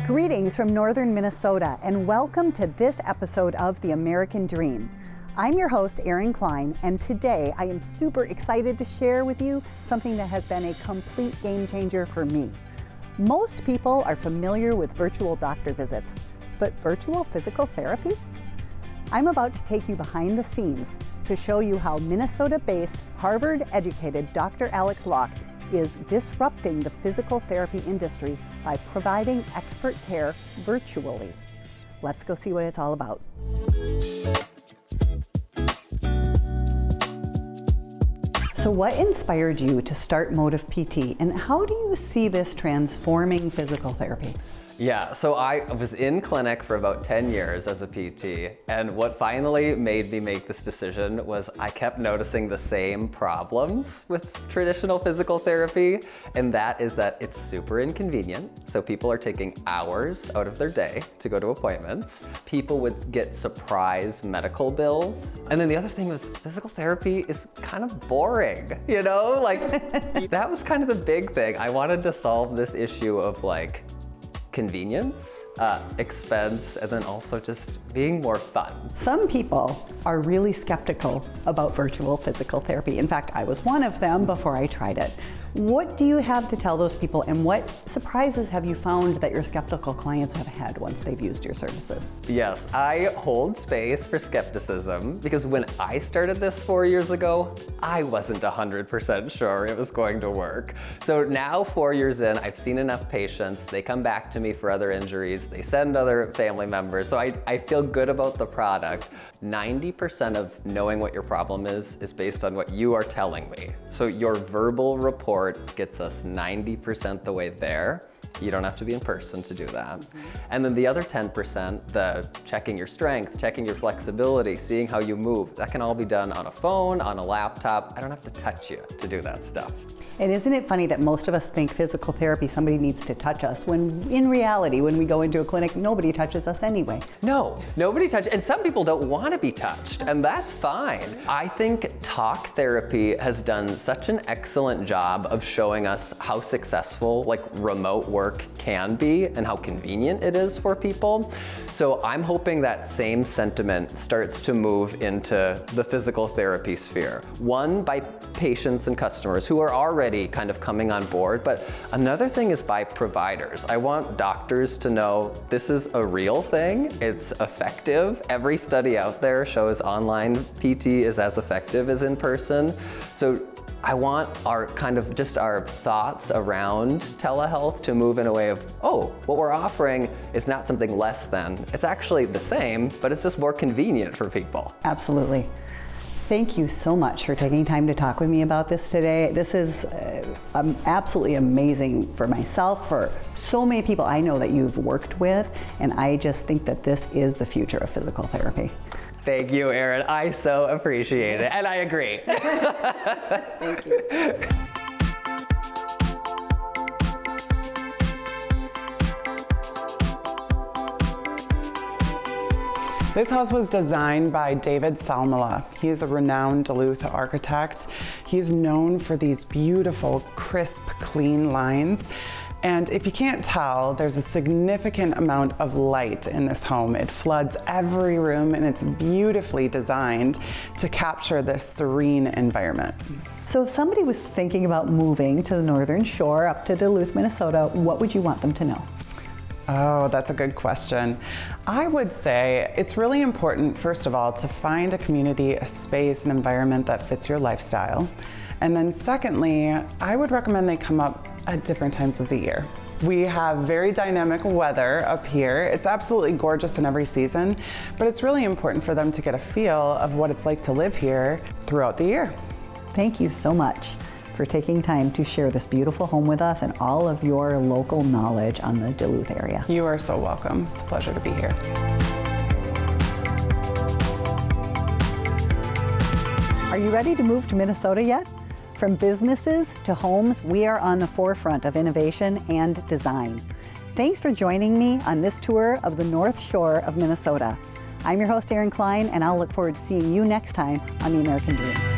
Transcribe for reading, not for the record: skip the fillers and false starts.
Greetings from northern Minnesota and welcome to this episode of The American Dream. I'm your host, Erin Kline, and today I am super excited to share with you something that has been a complete game changer for me. Most people are familiar with virtual doctor visits, but virtual physical therapy? I'm about to take you behind the scenes to show you how Minnesota-based, Harvard-educated Dr. Alex Loch is disrupting the physical therapy industry by providing expert care virtually. Let's go see what it's all about. So what inspired you to start motivPT, and how do you see this transforming physical therapy? Yeah, so I was in clinic for about 10 years as a PT, and what finally made me make this decision was I kept noticing the same problems with traditional physical therapy, and that is that it's super inconvenient. So people are taking hours out of their day to go to appointments. People would get surprise medical bills. And then the other thing was physical therapy is kind of boring, you know? Like, that was kind of the big thing. I wanted to solve this issue of like, convenience, expense, and then also just being more fun. Some people are really skeptical about virtual physical therapy. In fact, I was one of them before I tried it. What do you have to tell those people, and what surprises have you found that your skeptical clients have had once they've used your services? Yes, I hold space for skepticism because when I started this 4 years ago, I wasn't 100% sure it was going to work. So now 4 years in, I've seen enough patients, they come back to me for other injuries, they send other family members, so I feel good about the product. 90% of knowing what your problem is based on what you are telling me. So your verbal report gets us 90% the way there. You don't have to be in person to do that. And then the other 10%, the checking your strength, checking your flexibility, seeing how you move, that can all be done on a phone, on a laptop. I don't have to touch you to do that stuff. And isn't it funny that most of us think physical therapy, somebody needs to touch us, when in reality, when we go into a clinic, nobody touches us anyway. No, nobody touches, and some people don't want to be touched, and that's fine. I think talk therapy has done such an excellent job of showing us how successful like remote work can be and how convenient it is for people. So I'm hoping that same sentiment starts to move into the physical therapy sphere. One, by patients and customers who are already kind of coming on board, but another thing is by providers. I want doctors to know this is a real thing, it's effective. Every study out there shows online PT is as effective as in person. So I want our kind of just our thoughts around telehealth to move in a way of, oh, what we're offering is not something less than. It's actually the same, but it's just more convenient for people. Absolutely. Thank you so much for taking time to talk with me about this today. This is absolutely amazing for myself, for so many people I know that you've worked with, and I just think that this is the future of physical therapy. Thank you, Erin. I so appreciate it, and I agree. Thank you. This house was designed by David Salmela. He is a renowned Duluth architect. He's known for these beautiful, crisp, clean lines. And if you can't tell, there's a significant amount of light in this home. It floods every room, and it's beautifully designed to capture this serene environment. So if somebody was thinking about moving to the Northern Shore up to Duluth, Minnesota, what would you want them to know? Oh, that's a good question. I would say it's really important, first of all, to find a community, a space, an environment that fits your lifestyle. And then secondly, I would recommend they come up at different times of the year. We have very dynamic weather up here. It's absolutely gorgeous in every season, but it's really important for them to get a feel of what it's like to live here throughout the year. Thank you so much for taking time to share this beautiful home with us and all of your local knowledge on the Duluth area. You are so welcome. It's a pleasure to be here. Are you ready to move to Minnesota yet? From businesses to homes, we are on the forefront of innovation and design. Thanks for joining me on this tour of the North Shore of Minnesota. I'm your host, Erin Kline, and I'll look forward to seeing you next time on The American Dream.